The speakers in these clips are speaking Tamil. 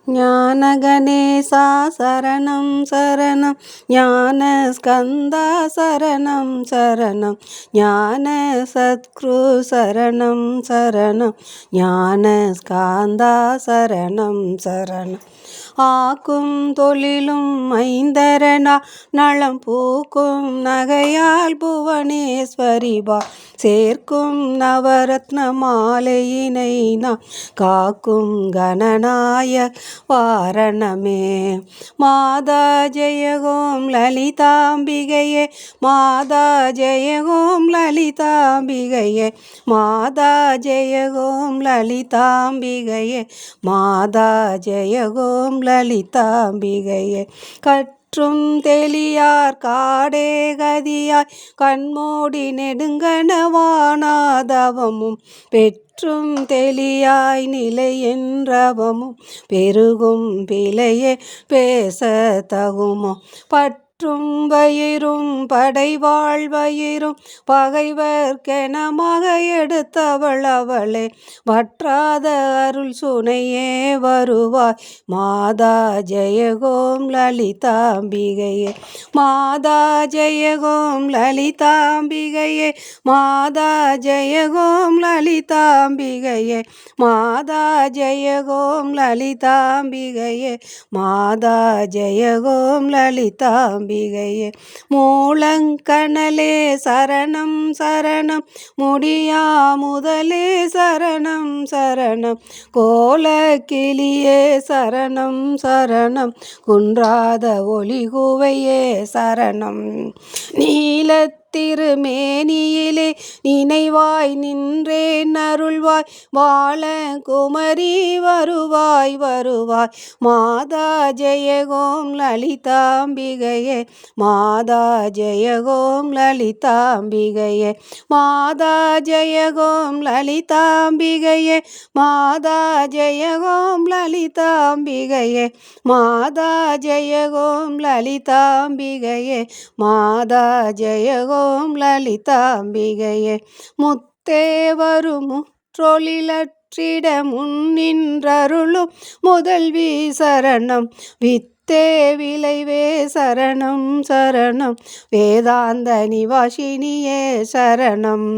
ஞான கணேசா சரணம் சரணம், ஞான ஸ்கந்தா சரணம் சரணம், ஞான சத்குரு சரணம் சரணம், ஞான ஸ்கந்தா சரணம் சரணம். ஆக்கும் தொழிலும் ஐந்தரணா நலம் பூக்கும் நகையால் புவனேஸ்வரிபா சேர்க்கும் நவரத்ன மாலையினை நான் காக்கும் கணநாய வாரணமே. மாதா ஜெயகோம் லலிதாம்பிகையே, மாதா ஜெயகோம் லலிதாம்பிகையே, மாதா ஜெயகோம் லலிதாம்பிகையே, மாதா ஜெயகோம் லலிதாம்பிகையே. கற்றும் தெளியார் காடே கதியாய் கண்மூடி நெடுங்கனவானாதவமும் பெற்றும் தெளியாய் நிலை என்றவமும் பெருகும் பிழையே பேச தகுமோ. பற்றும் வயிறும் படைவாழ் வயிறும் பகைவர்க்கெனமாக எடுத்தவள் அவளே, வற்றாத அருள் சுனையே வருவாய் மாதா ஜெயகோம் லலிதாம்பிகையே, மாதா ஜெயகோம் லலிதாம்பிகையே, மாதா ஜெயகோம் லலிதாம்பிகையே, மாதா ஜெயகோம் லலிதாம்பிகையே, மாதா ஜெயகோம் லலிதாம்பிகையே. மூலங்கணலே சரணம் சரணம், முடியா முதலே சரணம் சரணம், கோலக்கிளியே சரணம் சரணம், குன்றாத ஒளிகுவையே சரணம். நீலத்திருமேனியிலே நினைவாய் நின்றேன் அருள்வாய் வாழ குமரி வருவாய் வருவாய் மாதா ஜெயகோம் லலிதாம்பிகையே, மாதா ஜெயகோம் லலிதாம்பிகையே, மாதா ஜெயகோம் லலிதாம்பிகையே, மாதா ஜெயகோம் லலிதாம்பிகையே, மாதா ஜெயகோம் லலிதாம்பிகையே, மாதா ஜெயகோம் லலிதாம்பிகையே. முத்தே வரும் முற்றொழிலற்றிட முன்னின்றருளும் முதல்வி சரணம், வித்தே விளைவே சரணம் சரணம், வேதாந்த நிவாசினியே சரணம்.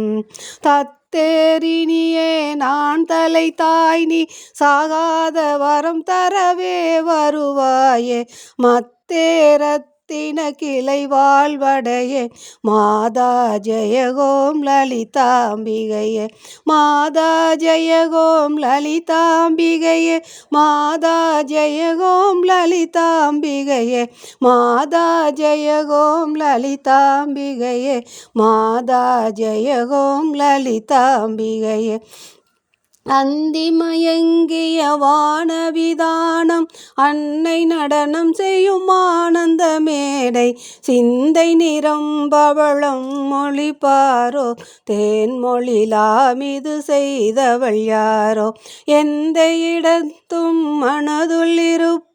தத்தேரினியே நான் தலை தாய் நீ சாகாத வரம் தரவே வருவாயே, மத்தேரத்தின கிளை வாழ்வடையே மாதா ஜெயகோம் லலிதாம்பிகையே, மாதா ஜெயகோம் லலிதாம்பிகையே, மாதா ஜெயகோம் லலிதாம்பிகையே, மாதா ஜெயகோம் லலிதாம்பிகையே, மாதா ஜெயகோம் லலிதாம்பிகையே. அந்திமயங்கிய வானவிதானம் அன்னை நடனம் செய்யும் ஆனந்த மேடை, சிந்தை நிரம்பவளம் மொழிப்பாரோ தேன்மொழிலாமிது செய்தவள் யாரோ. எந்த இடத்தும் மனதுள்ளிருப்பாள்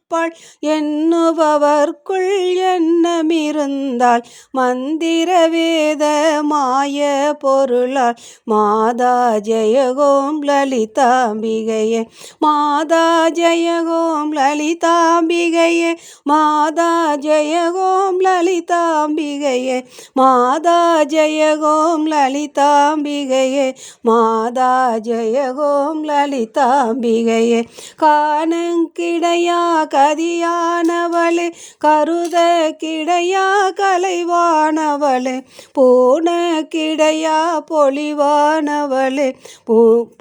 எண்ணுபவர்க்குள் எண்ணமிருந்தாள், மந்திர வேத மாய பொருளால் மாதா ஜெயகோம் லலிதாம்பிகையே, மாதா ஜெயகோம் லலிதாம்பிகையே, மாதா ஜெயகோம் லலிதாம்பிகையே, மாதா ஜெயகோம் லலிதாம்பிகையே, மாதா ஜெயகோம் லலிதாம்பிகையே. காணங்கிடையா கதியானவளே, கருத கிடையா கலைவானவளே, பூன கிடையா பொலிவானவளே,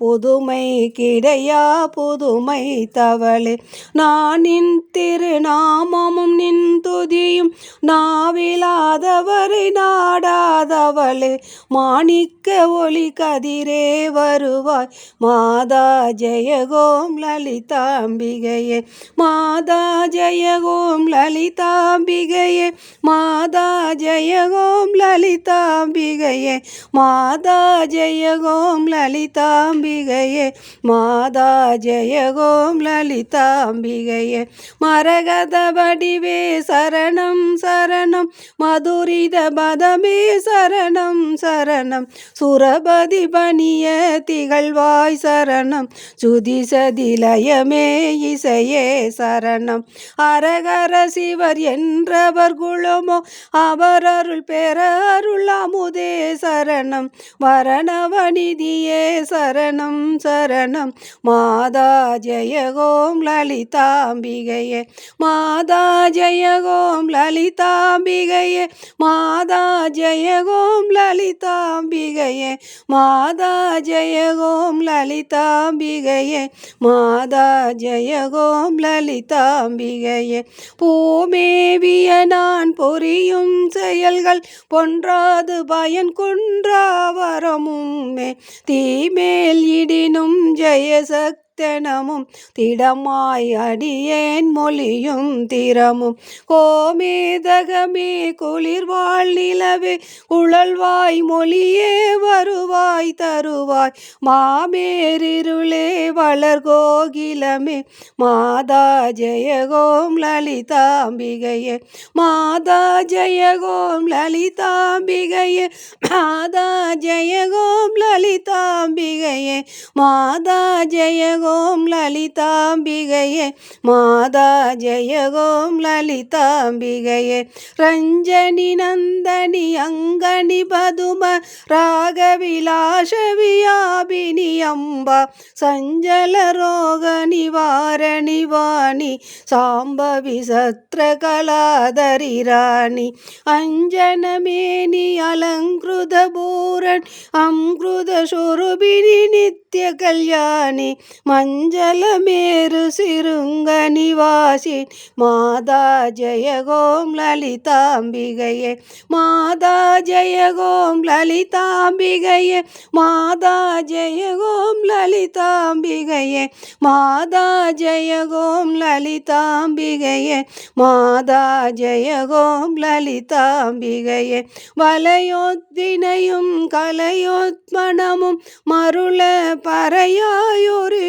புதுமை கிடையா புதுமை தவளே. நான் நின் திருநாமமும் நின் துதியும் நாவிலாதவரை நாடாதவளே, மாணிக்க ஒளி கதிரே வருவாய் மாதா ஜெயகோம் லலிதாம்பிகையே, மாதா மாதா ஜெய ஓம் லலிதாம்பிகையே மாதா ஜெய ஓம் லலிதாம்பிகையே மாதா ஜெய ஓம் லலிதாம்பிகையே மாதா ஜெய ஓம் லலிதாம்பிகையே மரகத வடிவே சரணம் சரணம் மதுரித பதமே சரணம் சரணம் சுரபதி பணிய திகழ்வாய் சரணம் சுதிசதிலயமே இசையே சரணம் அரகர சிவர் என்றவர் குலமோ அவர் அருள் பெற அருள் அமுதே சரணம் வரணவநிதியே சரணம் சரணம் மாதா ஜெய ஓம் லலிதாம்பிகையே மாதா ஜெய ஓம் லலிதாம்பிகையே மாதா ஜெய ஓம் லலிதாம்பிகையே மாதா ஜெய ஓம் லலிதாம்பிகையே மாதா ஜெய ஓம் லலிதாம்பிகையே பூமேவிய நான் பொரியும் செயல்கள் பொன்றாது பயன் குன்றா வரமுமே தீமேல் இடினும் ஜெயசக்தி தெனமும் திடமாய் அடியேன் மொழியும் திறமும் கோமேதகமே குளிர்வாழ் நிலவே குழல்வாய் மொழியே வருவாய் தருவாய் மாமேரிருளே வளர் கோகிலமே மாதா ஜெய ஓம் லலிதாம்பிகையே மாதா ஜெய ஓம் லலிதாம்பிகையே மாதா ஜெய ஓம் லலிதாம்பிகையே மாதா ஜெய ஓம் லலிதாம்பிகையே மாதா ஜெய ஓம் லலிதாம்பிகையே ரஞ்சனி நந்தனி அங்கனி பதும ராகவிலாச வியாபினி அம்பா சஞ்சல ரோக நிவாரணி வாணி சாம்பவி சத்ர கலாதரி ராணி அஞ்சனமேனி அலங்கிருத பூரண் அம்ருத சொருபினி நித்ய கல்யாணி மஞ்சள மேரு சிருங்க நிவாசி மாதா ஜெய ஓம் லலிதாம்பிகையே மாதா ஜெய ஓம் லலிதாம்பிகையே மாதா ஜெய ஓம் லலிதாம்பிகையே மாதா ஜெய ஓம் லலிதாம்பிகையே மாதா ஜெய ஓம் லலிதாம்பிகையே வலையொத்தினையும் கலையொத்மணமும் மருள பறையாயொரு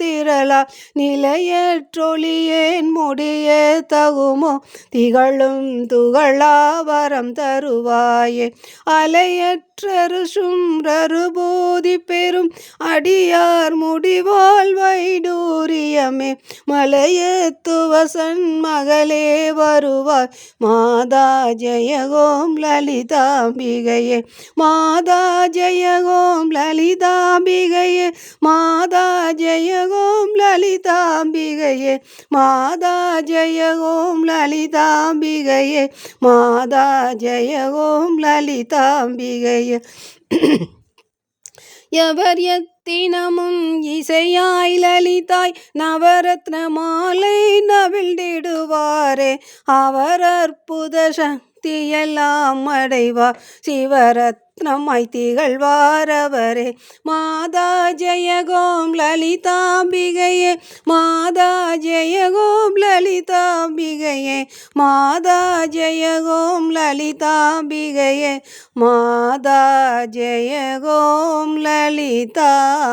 திரளா நிலையற்றொழியேன் முடிய தகுமோ திகழும் துகளா வரம் தருவாயே அலையற்றரு சும்ரருபூதி பெரும் அடியார் முடிவாள் வைடூரியமே மலையத்துவசன் மகளே வருவாய் மாதா ஜெய ஓம் லலிதாம்பிகையே மாதா ஜெய ஓம் லலிதாம்பிகையே மாதா ஜெய ஓம் லலிதாம்பிகையே மாதா ஜெய ஓம் லலிதாம்பிகையே மாதா ஜெய ஓம் லலிதாம்பிகையே எவர் எத்தினமும் இசையாய் லலிதாய் நவரத்ன மாலை நவிழ்ந்திடுவாரே அவர் அற்புத சக்தியெல்லாம் அடைவார் சிவரத்னமாய் திகழ்வாரவரே மாதா ஜெய ஓம் லலிதாம்பிகையே மாதா ஜெய ஓம் லலிதாம்பிகையே மாதா ஜெய ஓம் லலிதாம்பிகையே மாதா ஜெய ஓம் லலிதாம்பிகையே